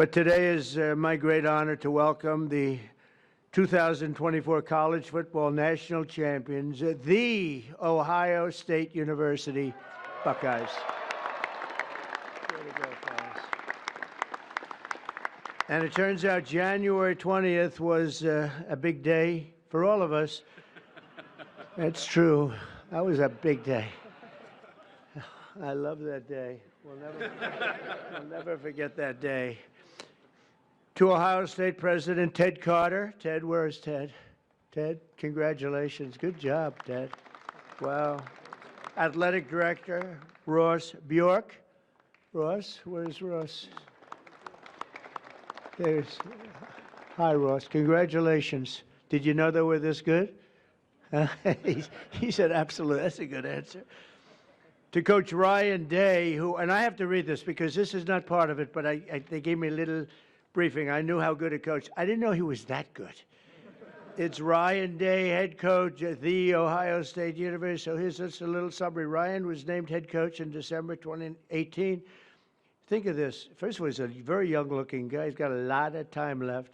But today is my great honor to welcome the 2024 College Football National Champions, the Ohio State University Buckeyes. Way to go, guys. And it turns out January 20th was a big day for all of us. That's true. That was a big day. I love that day. We'll never forget that day. To Ohio State President Ted Carter. Ted, where is Ted? Ted, congratulations. Good job, Ted. Wow. Athletic Director Ross Bjork. Ross, where's Ross? There's. Hi, Ross. Congratulations. Did you know they were this good? He said, absolutely. That's a good answer. To Coach Ryan Day, who, and I have to read this because this is not part of it, but they gave me a little briefing. I knew how good a coach. I didn't know he was that good. It's Ryan Day, head coach at the Ohio State University. So here's just a little summary. Ryan was named head coach in December 2018. Think of this. First of all, he's a very young-looking guy. He's got a lot of time left.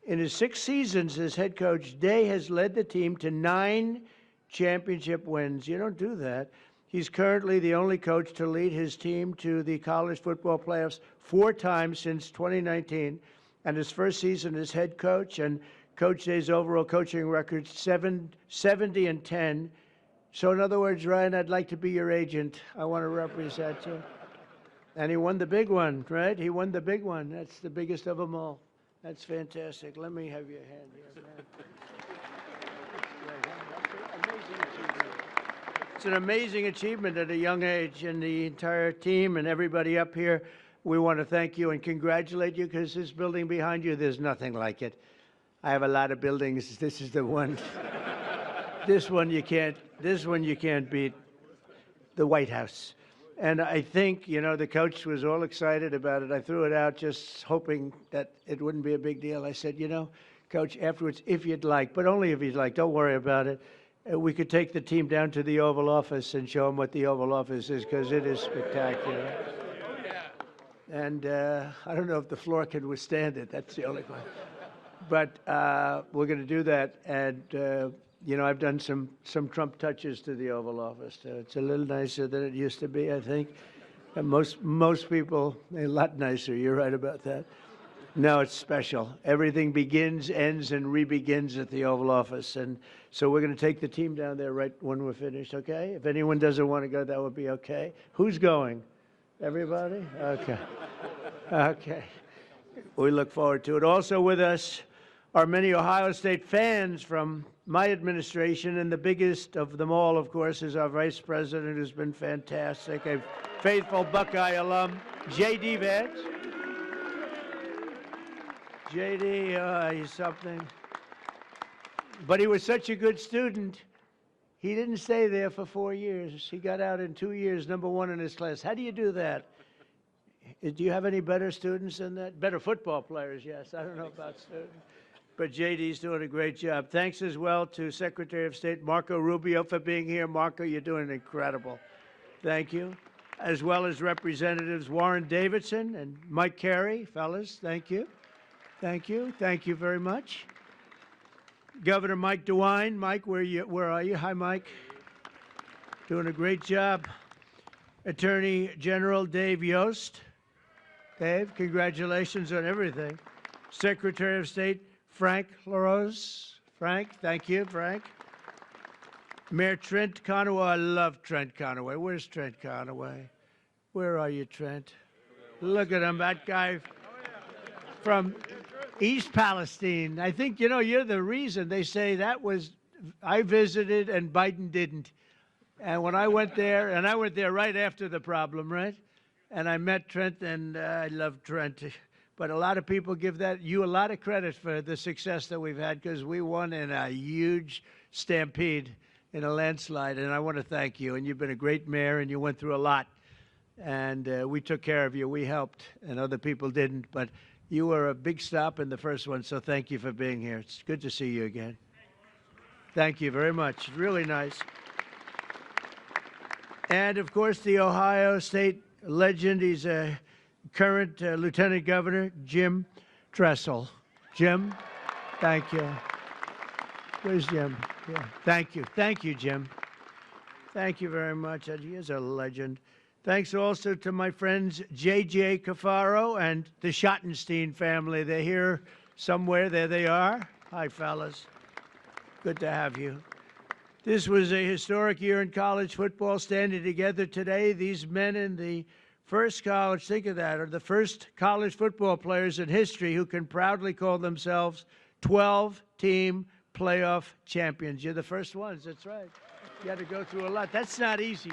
In his 6 seasons as head coach, Day has led the team to 9 championship wins. You don't do that. He's currently the only coach to lead his team to the college football playoffs 4 times since 2019, and his first season as head coach. And Coach Day's overall coaching record 70-10. So in other words, Ryan, I'd like to be your agent. I want to represent you. And he won the big one, right? He won the big one. That's the biggest of them all. That's fantastic. Let me have your hand here, man. It's an amazing achievement at a young age, and the entire team and everybody up here, we want to thank you and congratulate you, because this building behind you, there's nothing like it. I have a lot of buildings. This is the one. This one you can't beat. The White House. And I think, you know, the coach was all excited about it. I threw it out just hoping that it wouldn't be a big deal. I said, you know, Coach, afterwards, if you'd like, but only if you'd like, don't worry about it. We could take the team down to the Oval Office and show them what the Oval Office is, because it is spectacular. And I don't know if the floor can withstand it. That's the only one. But we're going to do that. And, you know, I've done some Trump touches to the Oval Office. It's a little nicer than it used to be, I think. And most people, a lot nicer. You're right about that. No, it's special. Everything begins, ends, and re-begins at the Oval Office. And so we're going to take the team down there right when we're finished, okay? If anyone doesn't want to go, that would be okay. Who's going? Everybody? Okay. Okay. We look forward to it. Also with us are many Ohio State fans from my administration, and the biggest of them all, of course, is our Vice President, who's been fantastic, a faithful Buckeye alum, J.D. Vance. J.D., he's something. But he was such a good student, he didn't stay there for 4 years. He got out in 2 years, #1 in his class. How do you do that? Do you have any better students than that? Better football players, yes. I don't know about students. But J.D.'s doing a great job. Thanks as well to Secretary of State Marco Rubio for being here. Marco, you're doing incredible. Thank you. As well as Representatives Warren Davidson and Mike Carey. Fellas, thank you. Thank you. Thank you very much. Governor Mike DeWine. Mike, where are you? Hi, Mike. Doing a great job. Attorney General Dave Yost. Dave, congratulations on everything. Secretary of State Frank LaRose. Frank, thank you, Frank. Mayor Trent Conaway. I love Trent Conaway. Where's Trent Conaway? Where are you, Trent? Look at him, that guy from East Palestine. I think, you know, you're the reason. They say that was, I visited and Biden didn't. And when I went there, and I went there right after the problem, right? And I met Trent, and I love Trent. But a lot of people give you a lot of credit for the success that we've had, because we won in a huge stampede, in a landslide. And I want to thank you. And you've been a great mayor, and you went through a lot. And we took care of you. We helped, and other people didn't. But you were a big stop in the first one, so thank you for being here. It's good to see you again. Thank you very much. Really nice. And, of course, the Ohio State legend. He's a current Lieutenant Governor, Jim Tressel. Jim, thank you. Where's Jim? Yeah. Thank you. Thank you, Jim. Thank you very much. He is a legend. Thanks also to my friends J.J. Cafaro and the Schottenstein family. They're here somewhere. There they are. Hi, fellas. Good to have you. This was a historic year in college football, standing together today. These men in the first college, think of that, are the first college football players in history who can proudly call themselves 12-team playoff champions. You're the first ones, that's right. You had to go through a lot. That's not easy.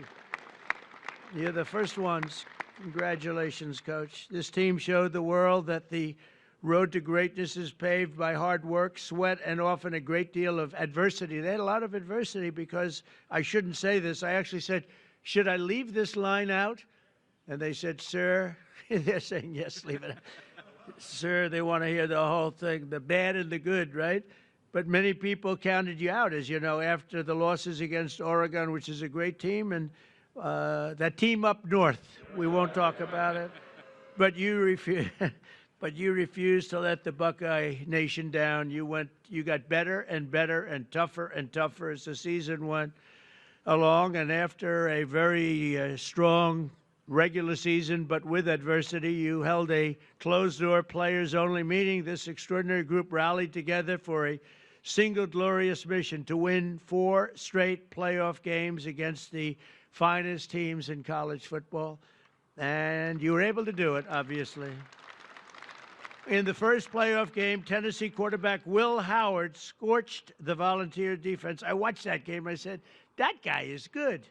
You're the first ones. Congratulations, Coach. This team showed the world that the road to greatness is paved by hard work, sweat, and often a great deal of adversity. They had a lot of adversity because I shouldn't say this. I actually said, should I leave this line out? And they said, sir, they're saying, yes, leave it out. Sir, they want to hear the whole thing, the bad and the good, right? But many people counted you out, as you know, after the losses against Oregon, which is a great team, and that team up north. We won't talk about it. But you refused. But you refused to let the Buckeye Nation down. You got better and better and tougher as the season went along. And after a very strong regular season, but with adversity, you held a closed-door players-only meeting. This extraordinary group rallied together for a single glorious mission to win 4 straight playoff games against the finest teams in college football. And you were able to do it, obviously. In the first playoff game, Tennessee quarterback Will Howard scorched the Volunteer defense. I watched that game. I said, that guy is good.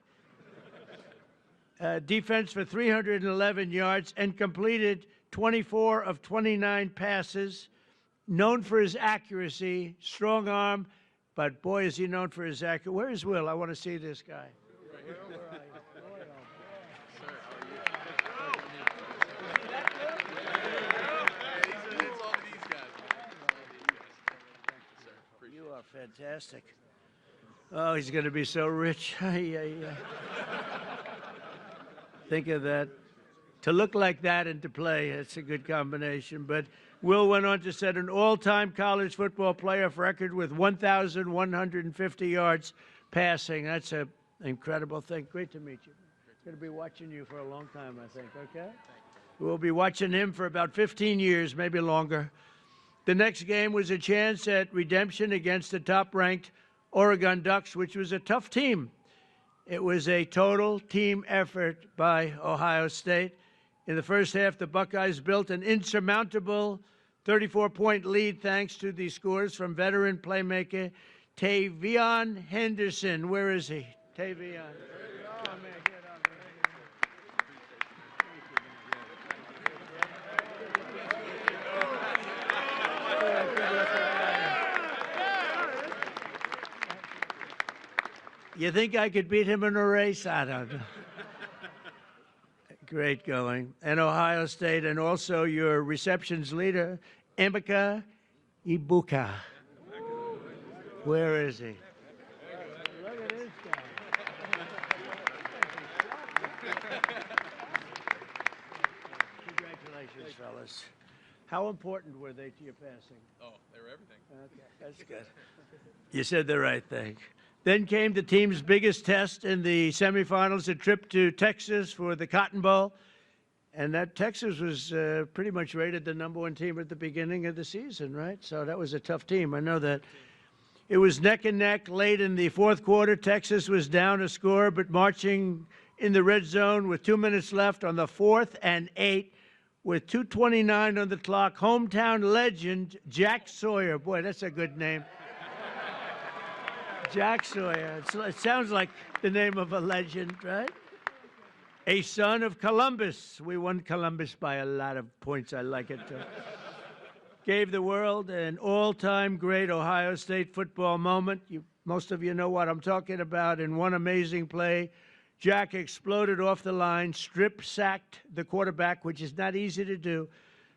Defense for 311 yards and completed 24 of 29 passes. Known for his accuracy, strong arm, but boy, is he known for his accuracy. Where is Will? I want to see this guy. Where are you? You are fantastic. Oh, he's going to be so rich. Think of that. To look like that and to play, it's a good combination. But Will went on to set an all-time college football playoff record with 1,150 yards passing. That's an incredible thing. Great to meet you. Going to be watching you for a long time, I think, okay? We'll be watching him for about 15 years, maybe longer. The next game was a chance at redemption against the top-ranked Oregon Ducks, which was a tough team. It was a total team effort by Ohio State. In the first half, the Buckeyes built an insurmountable 34-point lead thanks to the scores from veteran playmaker Tavion Henderson. Where is he? Tavion. Come here, get up here. You think I could beat him in a race? I don't know. Great going. And Ohio State, and also your receptions leader, Emeka Ibuka. Where is he? Look at this guy. Congratulations, fellas. How important were they to your passing? Oh, they were everything. Okay, that's good. You said the right thing. Then came the team's biggest test in the semifinals, a trip to Texas for the Cotton Bowl. And that Texas was pretty much rated the #1 team at the beginning of the season, right? So that was a tough team. I know that. It was neck and neck late in the fourth quarter. Texas was down a score, but marching in the red zone with 2 minutes left on the 4th and 8 with 2:29 on the clock. Hometown legend Jack Sawyer. Boy, that's a good name. Jack Sawyer. It sounds like the name of a legend, right? A son of Columbus. We won Columbus by a lot of points. I like it, too. Gave the world an all-time great Ohio State football moment. Most of you know what I'm talking about. In one amazing play, Jack exploded off the line, strip-sacked the quarterback, which is not easy to do,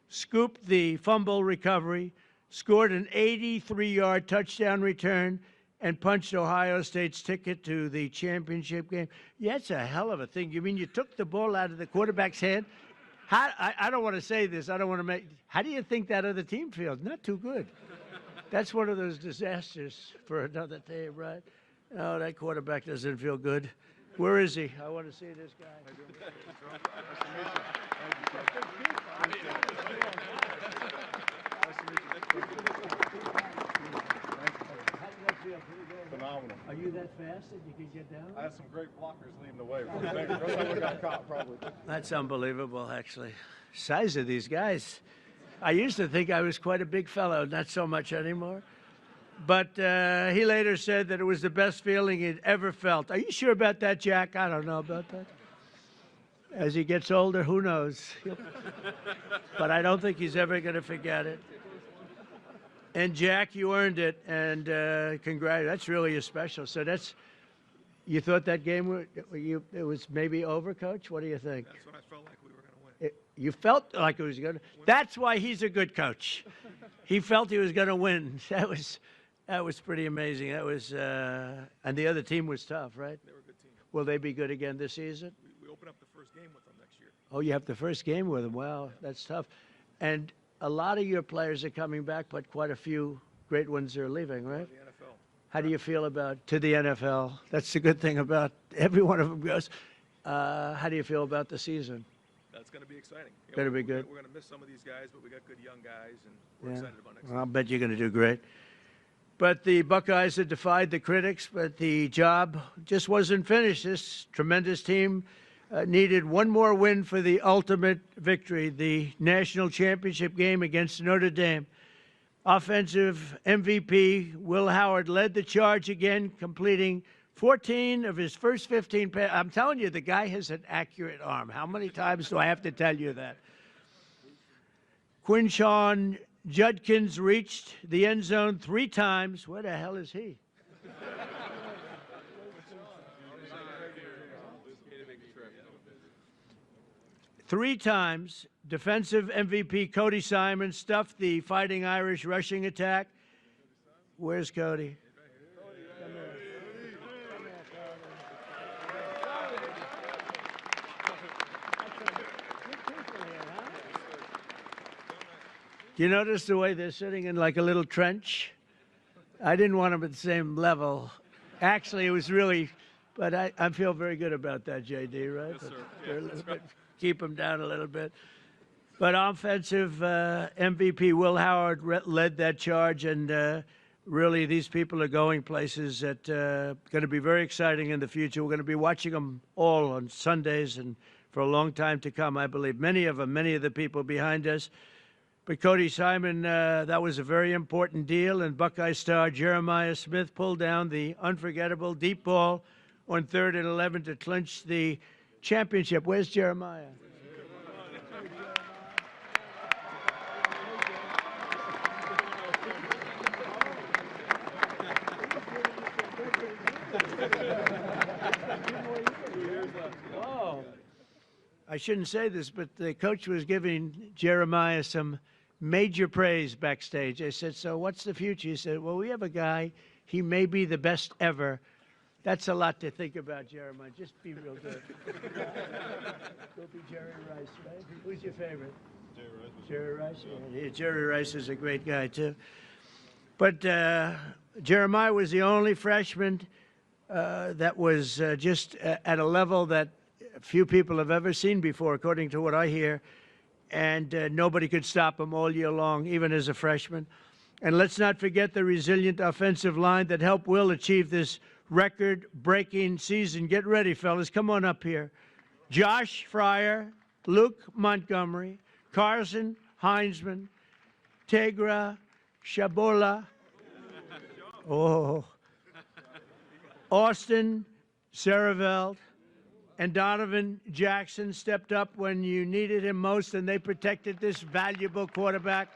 scooped the fumble recovery, scored an 83-yard touchdown return, and punched Ohio State's ticket to the championship game. Yeah, that's a hell of a thing. You mean you took the ball out of the quarterback's hand, I don't want to say this. I don't want to make. How do you think that other team feels? Not too good. That's one of those disasters for another team, right? Oh, that quarterback doesn't feel good. Where is he? I want to see this guy. Phenomenal. Are you that fast that you can get down? I had some great blockers leading the way. First time we got caught, probably. That's unbelievable, actually. Size of these guys. I used to think I was quite a big fellow, not so much anymore. But he later said that it was the best feeling he'd ever felt. Are you sure about that, Jack? I don't know about that. As he gets older, who knows? But I don't think he's ever going to forget it. And Jack, you earned it, and congrats. That's really special. So you thought that game it was maybe over, Coach? What do you think? That's what I felt like we were going to win. You felt like it was going to. That's why he's a good coach. He felt he was going to win. That was pretty amazing. That was, and the other team was tough, right? They were a good team. Will they be good again this season? We open up the first game with them next year. Oh, you have the first game with them. Wow, that's tough. And a lot of your players are coming back, but quite a few great ones are leaving, right? The NFL. How do you feel about to the NFL? That's the good thing about every one of them goes. How do you feel about the season? That's going to be exciting. Better be good. We're going to miss some of these guys, but we got good young guys, and we're excited about next Well, I'll season. bet you're going to do great. But the Buckeyes have defied the critics, but the job just wasn't finished. This tremendous team needed one more win for the ultimate victory, the national championship game against Notre Dame. Offensive MVP Will Howard led the charge again, completing 14 of his first 15 passes. I'm telling you, the guy has an accurate arm. How many times do I have to tell you that? Quinshon Judkins reached the end zone 3 times. Where the hell is he? Three times, defensive MVP Cody Simon stuffed the Fighting Irish rushing attack. Where's Cody? Do you notice the way they're sitting in like a little trench? I didn't want them at the same level. Actually, it was really, but I feel very good about that, JD, right? Yes, sir. They're a Yeah, little that's bit, right. keep them down a little bit. But offensive MVP Will Howard led that charge, and really these people are going places that going to be very exciting in the future. We're going to be watching them all on Sundays and for a long time to come, I believe. Many of the people behind us. But Cody Simon, that was a very important deal, and Buckeye star Jeremiah Smith pulled down the unforgettable deep ball on 3rd and 11 to clinch the championship. Where's Jeremiah? Whoa. I shouldn't say this, but the coach was giving Jeremiah some major praise backstage. I said, so what's the future? He said, well, we have a guy. He may be the best ever. That's a lot to think about, Jeremiah. Just be real good. Go be Jerry Rice, right? Who's your favorite? Jerry Rice. Yeah, Jerry Rice is a great guy, too. But Jeremiah was the only freshman that was just at a level that few people have ever seen before, according to what I hear. And nobody could stop him all year long, even as a freshman. And let's not forget the resilient offensive line that helped Will achieve this record-breaking season. Get ready, fellas. Come on up here. Josh Fryer, Luke Montgomery, Carson Heinzman, Tegra Shabola, Austin Saraveld, and Donovan Jackson stepped up when you needed him most, and they protected this valuable quarterback.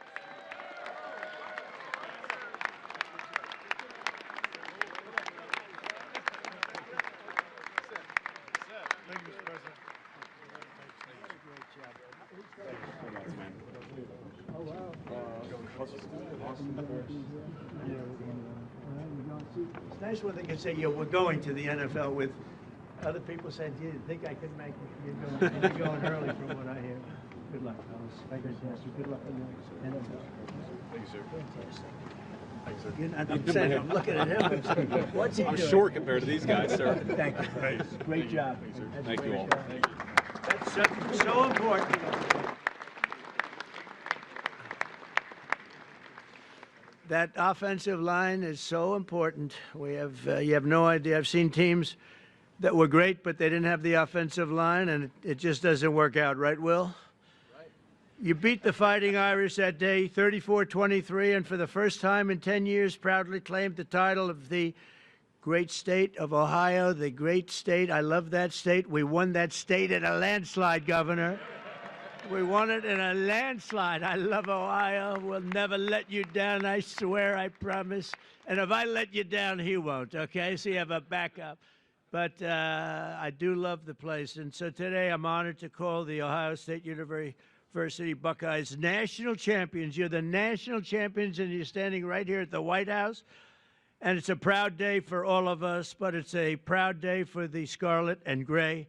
Thank you, Mr. President. Oh, wow. It's nice when they can say, yeah, we're going to the NFL with other people saying, do you think I could make it? You're going early from what I hear. Good luck, fellas. Fantastic. Good luck on the NFL. Thank you, sir. Fantastic. Thanks, sir. I'm saying, I'm looking at him. I'm saying, what's he I'm doing? short compared to these guys, sir. Thank you. Thanks. Great job. Thank you, sir. That's a Thank you great all. job. Thank you. That's so important. That offensive line is so important. We have, you have no idea. I've seen teams that were great, but they didn't have the offensive line, and it just doesn't work out, right, Will? Right. You beat the Fighting Irish that day, 34-23, and for the first time in 10 years, proudly claimed the title of the great state of Ohio, the great state. I love that state. We won that state in a landslide, Governor. We won it in a landslide. I love Ohio. We'll never let you down. I swear, I promise. And if I let you down, he won't, okay? So you have a backup. But I do love the place. And so today I'm honored to call the Ohio State University Buckeyes national champions. You're the national champions, and you're standing right here at the White House. And it's a proud day for all of us, but it's a proud day for the Scarlet and Gray.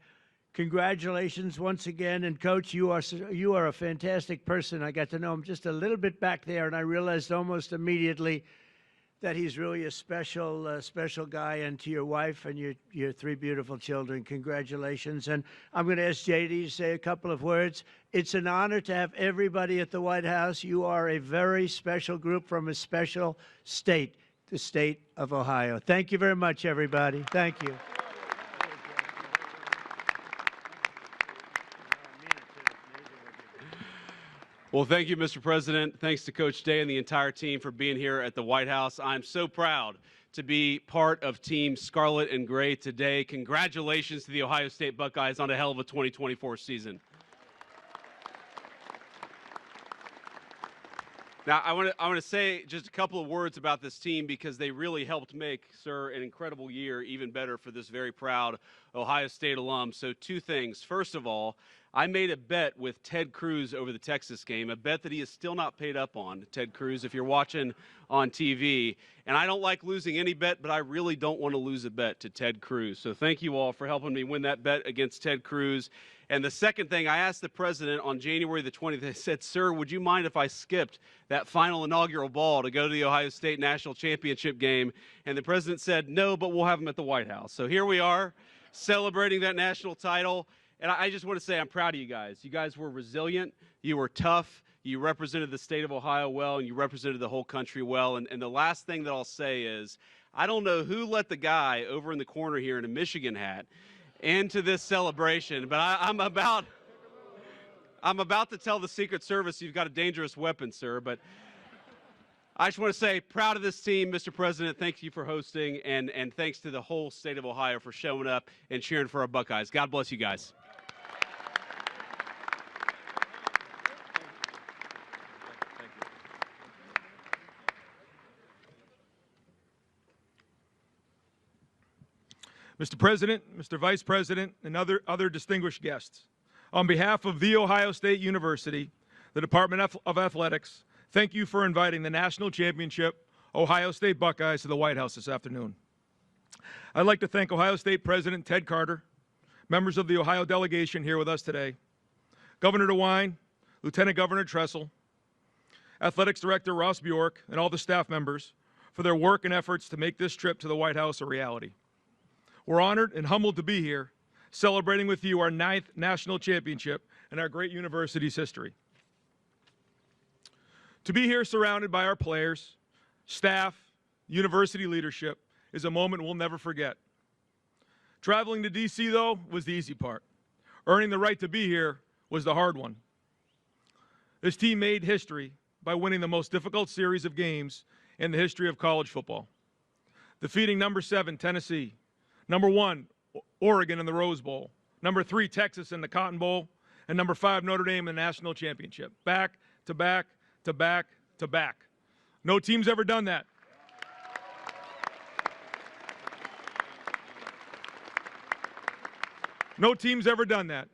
Congratulations once again. And, Coach, you are a fantastic person. I got to know him just a little bit back there, and I realized almost immediately that he's really a special guy. And to your wife and your three beautiful children, congratulations. And I'm going to ask JD to say a couple of words. It's an honor to have everybody at the White House. You are a very special group from a special state, the state of Ohio. Thank you very much, everybody. Thank you. Well, thank you, Mr. President. Thanks to Coach Day and the entire team for being here at the White House. I'm so proud to be part of Team Scarlet and Gray today. Congratulations to the Ohio State Buckeyes on a hell of a 2024 season. Now, I want to say just a couple of words about this team because they really helped make, sir, an incredible year even better for this very proud Ohio State alum. So two things. First of all, I made a bet with Ted Cruz over the Texas game, a bet that he is still not paid up on, Ted Cruz, if you're watching on TV. And I don't like losing any bet, but I really don't want to lose a bet to Ted Cruz. So thank you all for helping me win that bet against Ted Cruz. And the second thing, I asked the president on January the 20th, I said, sir, would you mind if I skipped that final inaugural ball to go to the Ohio State National Championship game? And the president said, no, but we'll have him at the White House. So here we are celebrating that national title. And I just want to say I'm proud of you guys. You guys were resilient. You were tough. You represented the state of Ohio well, and you represented the whole country well. And the last thing that I'll say is I don't know who let the guy over in the corner here in a Michigan hat into this celebration, but I'm about to tell the Secret Service you've got a dangerous weapon, sir. But I just want to say, proud of this team, Mr. President. Thank you for hosting, and thanks to the whole state of Ohio for showing up and cheering for our Buckeyes. God bless you guys. Mr. President, Mr. Vice President, and other distinguished guests, on behalf of The Ohio State University, the Department of Athletics, thank you for inviting the National Championship Ohio State Buckeyes to the White House this afternoon. I'd like to thank Ohio State President Ted Carter, members of the Ohio delegation here with us today, Governor DeWine, Lieutenant Governor Tressel, Athletics Director Ross Bjork, and all the staff members for their work and efforts to make this trip to the White House a reality. We're honored and humbled to be here, celebrating with you our 9th national championship in our great university's history. To be here surrounded by our players, staff, university leadership is a moment we'll never forget. Traveling to D.C., though, was the easy part. Earning the right to be here was the hard one. This team made history by winning the most difficult series of games in the history of college football, defeating number 7, Tennessee, number 1, Oregon in the Rose Bowl, number 3, Texas in the Cotton Bowl, and number 5, Notre Dame in the national championship. Back to back to back to back. No team's ever done that. No team's ever done that.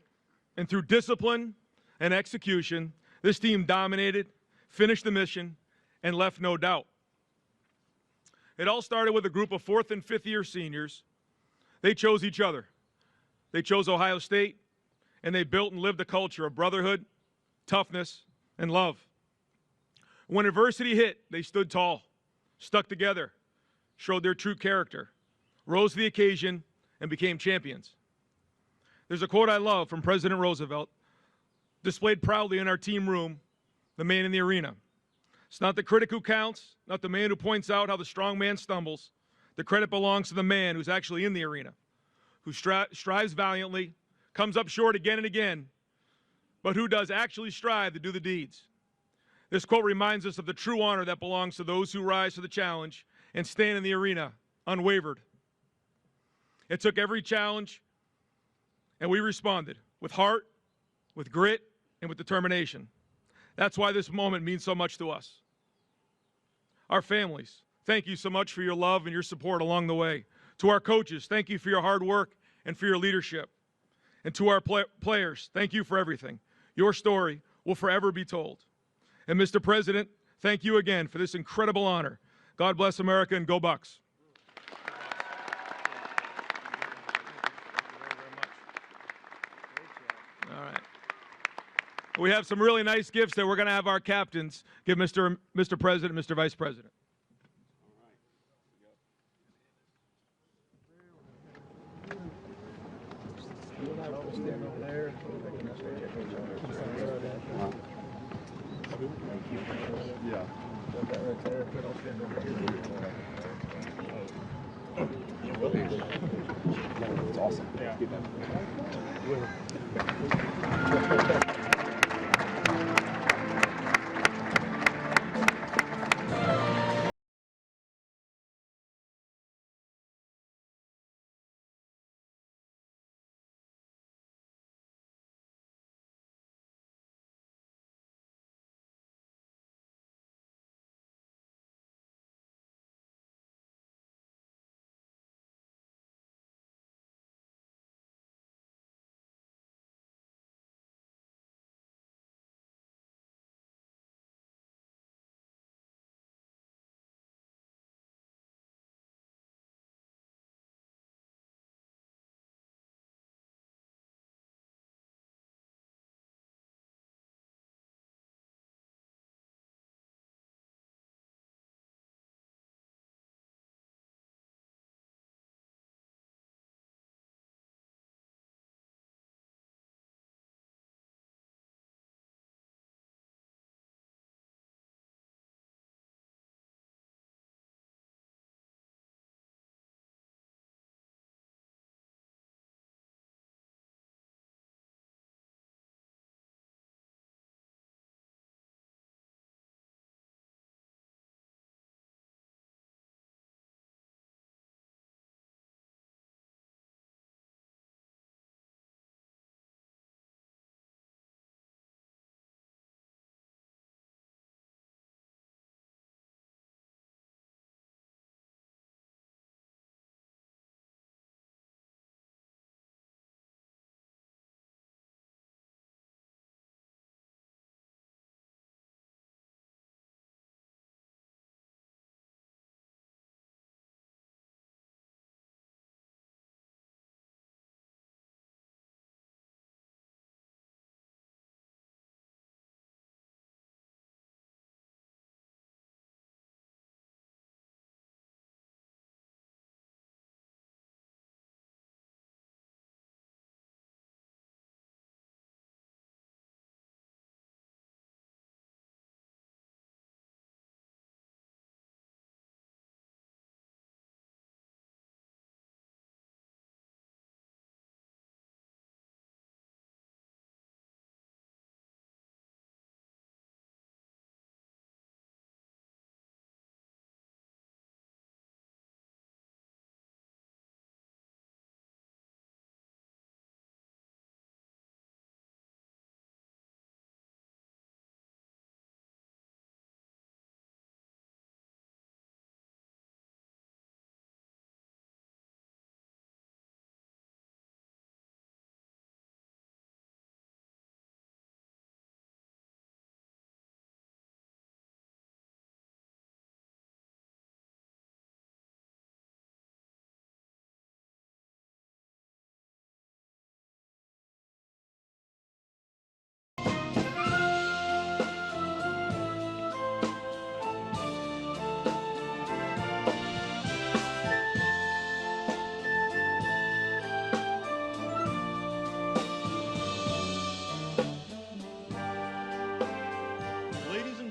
And through discipline and execution, this team dominated, finished the mission, and left no doubt. It all started with a group of 4th and 5th year seniors. They chose each other. They chose Ohio State, and they built and lived a culture of brotherhood, toughness, and love. When adversity hit, they stood tall, stuck together, showed their true character, rose to the occasion, and became champions. There's a quote I love from President Roosevelt, displayed proudly in our team room, the man in the arena. It's not the critic who counts, not the man who points out how the strong man stumbles. The credit belongs to the man who's actually in the arena, who strives valiantly, comes up short again and again, but who does actually strive to do the deeds. This quote reminds us of the true honor that belongs to those who rise to the challenge and stand in the arena unwavered. It took every challenge, and we responded with heart, with grit, and with determination. That's why this moment means so much to us. Our families, thank you so much for your love and your support along the way. To our coaches, thank you for your hard work and for your leadership. And to our players, thank you for everything. Your story will forever be told. And Mr. President, thank you again for this incredible honor. God bless America and go Bucks. All right. We have some really nice gifts that we're going to have our captains give Mr. President, Mr. Vice President. It's awesome. Yeah.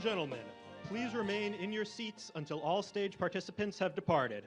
gentlemen, please remain in your seats until all stage participants have departed.